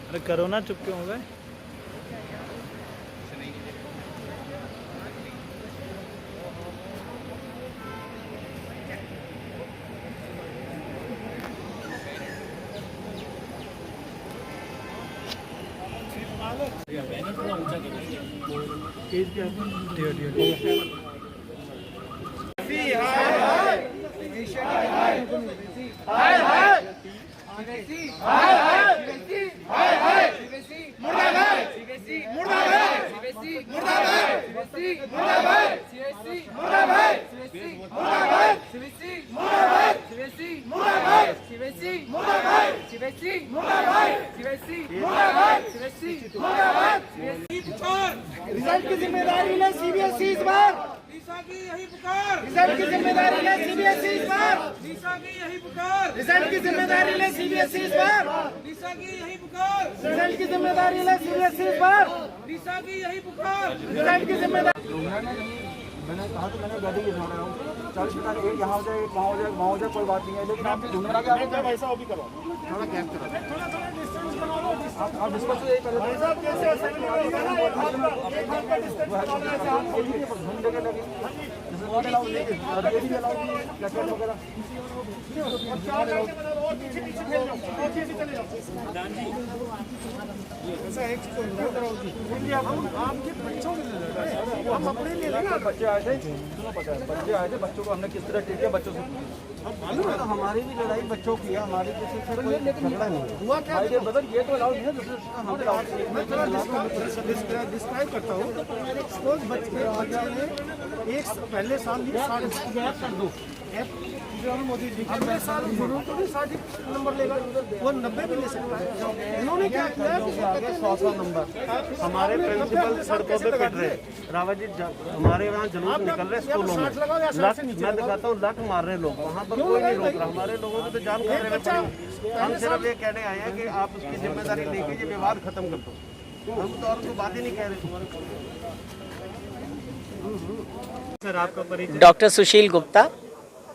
अरे कोरोना चुप क्यों हो गए? रिजल्ट की जिम्मेदारी ले सीबीएसई इस बार। यही पुकार। रिजल्ट की जिम्मेदारी ले सीबीएसई इस बार। यही पुकार। रिजल्ट की जिम्मेदारी ले सीबीएसई इस बार। यही पुकार। रिजल्ट की जिम्मेदारी ले सीबीएसई इस बार। यही पुकार। रिजल्ट की जिम्मेदारी मैंने कहा तो मैंने गाड़ी की ढूंढ रहा हूँ 40 मिनट एक यहाँ हो जाए एक वहाँ हो जाए वहाँ हो जाए कोई बात नहीं है, लेकिन आप ढूंढ रहा है ऐसा वो भी करो थोड़ा गैप करो आप डिस्कस यही करो ढूंढने के लगे बच्चे आए थे, सुनो पता है बच्चे आए थे, बच्चों को हमने किस तरह ट्रीट किया बच्चों से तो हमारी भी लड़ाई बच्चों की है, हमारी किसी से कोई झगड़ा नहीं हुआ क्या बदल ये तो अलाउड नहीं है दूसरे हम डिस्क्राइब करता हूँ। सपोज बच्चे एक पहले साल मोदी जी अगले साल तो भी 60 नंबर लेगा, वो 90 भी ले सकता है। इन्होंने क्या किया? 100 नंबर हमारे प्रिंसिपल सड़कों पे पिट रहे, रावत जी हमारे यहाँ जुलूस निकल रहे स्कूलों में, मैं दिखाता हूँ लठ मार रहे लोग, वहाँ पर कोई नहीं रोक रहा, हमारे लोगों को तो जान खतरे में पड़ी। हम सिर्फ ये कहने आए हैं कि आप उसकी जिम्मेदारी लेके ये विवाद खत्म कर दो, हम तो और कोई बात ही नहीं कह रहे। सर आपका परिचय? Doctor Sushil Gupta,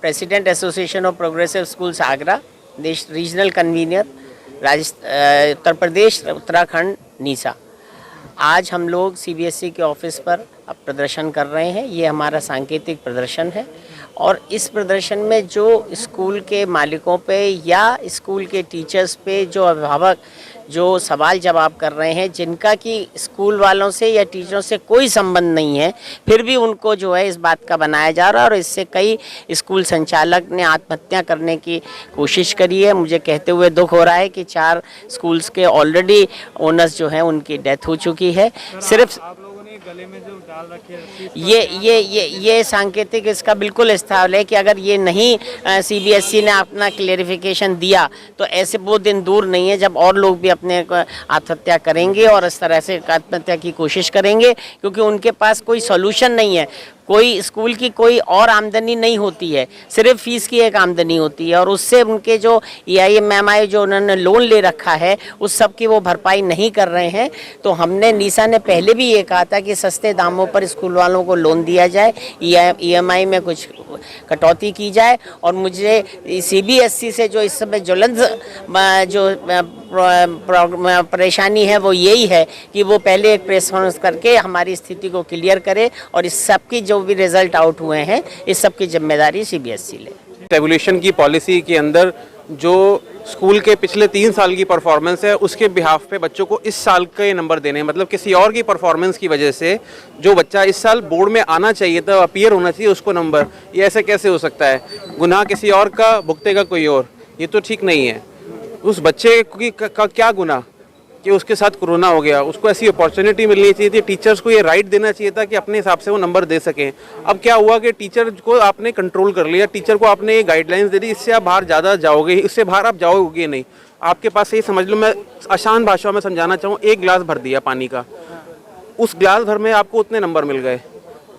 president association of progressive schools Agra, देश regional convener Uttar Pradesh Uttarakhand NISA. आज हम लोग सीबीएसई के ऑफिस पर अब प्रदर्शन कर रहे हैं। ये हमारा सांकेतिक प्रदर्शन है और इस प्रदर्शन में जो स्कूल के मालिकों पे या स्कूल के टीचर्स पे जो अभिभावक जो सवाल जवाब कर रहे हैं, जिनका कि स्कूल वालों से या टीचरों से कोई संबंध नहीं है, फिर भी उनको जो है इस बात का बनाया जा रहा है और इससे कई स्कूल संचालक ने आत्महत्या करने की कोशिश करी है। मुझे कहते हुए दुख हो रहा है कि 4 स्कूल्स के ऑलरेडी ओनर्स जो हैं उनकी डेथ हो चुकी है। सिर्फ आप लोगों ने गले में जो डाल रखे ये सांकेतिक इसका बिल्कुल इस्तेमाल है कि अगर ये नहीं सीबीएसई ने अपना क्लेरिफिकेशन दिया तो ऐसे वो दिन दूर नहीं है जब और लोग भी अपने आत्महत्या करेंगे और इस तरह से आत्महत्या की कोशिश करेंगे, क्योंकि उनके पास कोई सॉल्यूशन नहीं है। कोई स्कूल की कोई और आमदनी नहीं होती है, सिर्फ फीस की एक आमदनी होती है और उससे उनके जो EIMI जो उन्होंने लोन ले रखा है उस सब की वो भरपाई नहीं कर रहे हैं। तो हमने नीसा ने पहले भी ये कहा था कि सस्ते दामों पर स्कूल वालों को लोन दिया जाए, EMI में कुछ कटौती की जाए। और मुझे CBSE से जो इस समय ज्वलंत जो परेशानी है वो यही है कि वो पहले एक प्रेस कॉन्फ्रेंस करके हमारी स्थिति को क्लियर करे और इस सब की जो भी रिजल्ट आउट हुए हैं इस सब की जिम्मेदारी CBSE ले। रेगुलेशन की पॉलिसी के अंदर जो स्कूल के पिछले 3 साल की परफॉर्मेंस है उसके बिहाफ पे बच्चों को इस साल के नंबर देने हैं, मतलब किसी और की परफॉर्मेंस की वजह से जो बच्चा इस साल बोर्ड में आना चाहिए था, अपीयर होना चाहिए, उसको नंबर, ये ऐसे कैसे हो सकता है? गुनाह किसी और का भुगतेगा कोई और, ये तो ठीक नहीं है। उस बच्चे का क्या गुनाह कि उसके साथ कोरोना हो गया? उसको ऐसी अपॉर्चुनिटी मिलनी चाहिए थी, टीचर्स को ये राइट देना चाहिए था कि अपने हिसाब से वो नंबर दे सकें। अब क्या हुआ कि टीचर को आपने कंट्रोल कर लिया, टीचर को आपने ये गाइडलाइंस दे दी, इससे आप बाहर ज़्यादा जाओगे, इससे बाहर आप जाओगे नहीं। आपके पास ये समझ लो, मैं आसान भाषा में समझाना चाहूँ, 1 गिलास भर दिया पानी का, उस गिलास भर में आपको उतने नंबर मिल गए,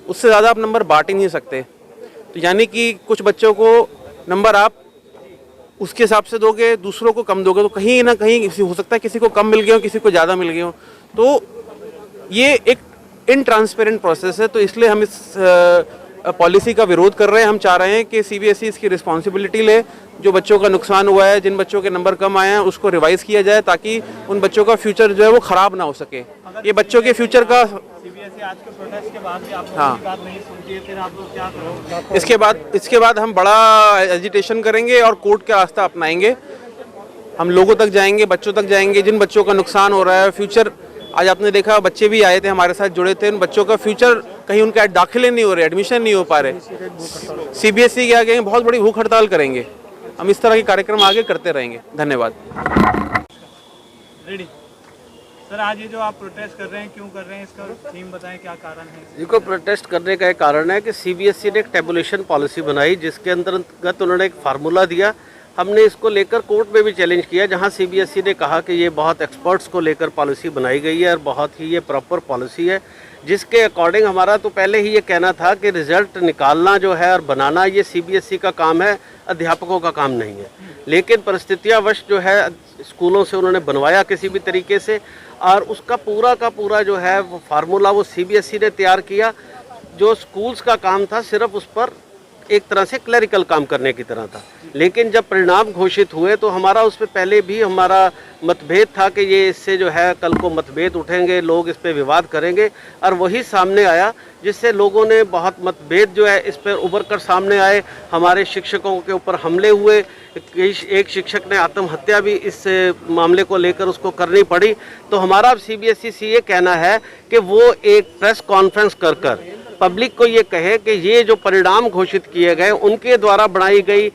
उससे ज़्यादा आप नंबर बांट ही नहीं सकते। तो यानी कि कुछ बच्चों को नंबर आप उसके हिसाब से दोगे, दूसरों को कम दोगे, तो कहीं ना कहीं हो सकता है किसी को कम मिल गए हो, किसी को ज़्यादा मिल गए हो। तो ये एक इनट्रांसपेरेंट प्रोसेस है, तो इसलिए हम इस पॉलिसी का विरोध कर रहे हैं। हम चाह रहे हैं कि सीबीएसई इसकी रिस्पॉन्सिबिलिटी ले, जो बच्चों का नुकसान हुआ है, जिन बच्चों के नंबर कम आए हैं, उसको रिवाइज किया जाए ताकि उन बच्चों का फ्यूचर जो है वो ख़राब ना हो सके। ये बच्चों के फ्यूचर का सीबीएसई आज के प्रोटेस्ट के बाद भी आप लोगों हाँ। की बात नहीं सुनती है, फिर आप लोग क्या करोगे? इसके बाद हम बड़ा एजिटेशन करेंगे और कोर्ट का रास्ता अपनाएंगे। हम लोगों तक जाएंगे, बच्चों तक जाएंगे, जिन बच्चों का नुकसान हो रहा है, फ्यूचर, आज आपने देखा बच्चे भी आए थे हमारे साथ जुड़े थे, उन बच्चों का फ्यूचर कहीं उनके दाखिले नहीं हो रहे, एडमिशन नहीं हो पा रहे। सीबीएसई के आगे बहुत बड़ी भूख हड़ताल करेंगे। हम इस तरह के कार्यक्रम आगे करते रहेंगे। धन्यवाद। रेडी सर, आज ये जो आप प्रोटेस्ट कर रहे हैं, क्यों कर रहे हैं, इसका थीम बताएं, क्या कारण है? इनको प्रोटेस्ट करने का एक कारण है कि सीबीएसई ने एक टेबुलेशन पॉलिसी बनाई, जिसके अंतर्गत उन्होंने एक फार्मूला दिया। हमने इसको लेकर कोर्ट में भी चैलेंज किया, जहां सीबीएसई ने कहा कि ये बहुत एक्सपर्ट्स को लेकर पॉलिसी बनाई गई है और बहुत ही ये प्रॉपर पॉलिसी है, जिसके अकॉर्डिंग हमारा तो पहले ही ये कहना था कि रिजल्ट निकालना जो है और बनाना ये सीबीएसई का काम है, अध्यापकों का काम नहीं है। लेकिन परिस्थितियां वश जो है स्कूलों से उन्होंने बनवाया किसी भी तरीके से, और उसका पूरा का पूरा जो है वो फार्मूला वो सीबीएसई ने तैयार किया। जो स्कूल्स का काम था सिर्फ उस पर एक तरह से क्लरिकल काम करने की तरह था। लेकिन जब परिणाम घोषित हुए तो हमारा उस पर पहले भी हमारा मतभेद था कि ये इससे जो है कल को मतभेद उठेंगे, लोग इस पर विवाद करेंगे, और वही सामने आया, जिससे लोगों ने बहुत मतभेद जो है इस पर उभर कर सामने आए। हमारे शिक्षकों के ऊपर हमले हुए, एक शिक्षक ने आत्महत्या भी इस मामले को लेकर उसको करनी पड़ी। तो हमारा सीबीएसई से ये कहना है कि वो एक प्रेस कॉन्फ्रेंस कर पब्लिक को ये कहे कि ये जो परिणाम घोषित किए गए उनके द्वारा बनाई गई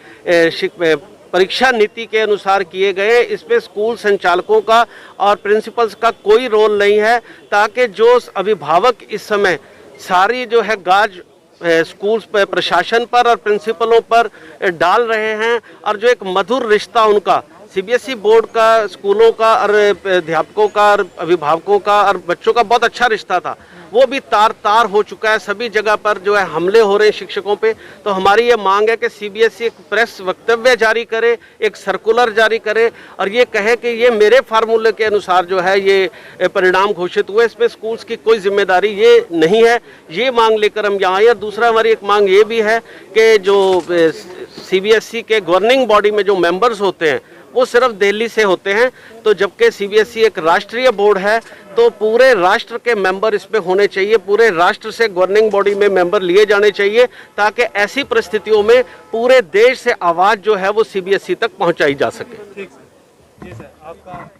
परीक्षा नीति के अनुसार किए गए, इसमें स्कूल संचालकों का और प्रिंसिपल्स का कोई रोल नहीं है, ताकि जो अभिभावक इस समय सारी जो है गाज स्कूल्स पर, प्रशासन पर और प्रिंसिपलों पर डाल रहे हैं, और जो एक मधुर रिश्ता उनका सीबीएसई बोर्ड का, स्कूलों का और अध्यापकों का और अभिभावकों का और बच्चों का बहुत अच्छा रिश्ता था, वो भी तार तार हो चुका है। सभी जगह पर जो है हमले हो रहे हैं शिक्षकों पे। तो हमारी ये मांग है कि सीबीएसई एक प्रेस वक्तव्य जारी करे, एक सर्कुलर जारी करे और ये कहे कि ये मेरे फार्मूले के अनुसार जो है ये परिणाम घोषित हुए, इसमें स्कूल्स की कोई जिम्मेदारी ये नहीं है। ये मांग लेकर हम यहाँ आए। और दूसरा हमारी एक मांग ये भी है कि जो सीबीएसई के गवर्निंग बॉडी में जो मेंबर्स होते हैं वो सिर्फ दिल्ली से होते हैं, तो जबकि सीबीएसई एक राष्ट्रीय बोर्ड है तो पूरे राष्ट्र के मेंबर इसमें होने चाहिए, पूरे राष्ट्र से गवर्निंग बॉडी में मेंबर लिए जाने चाहिए, ताकि ऐसी परिस्थितियों में पूरे देश से आवाज़ जो है वो सीबीएसई तक पहुंचाई जा सके। ठीक सर, जी सर, आपका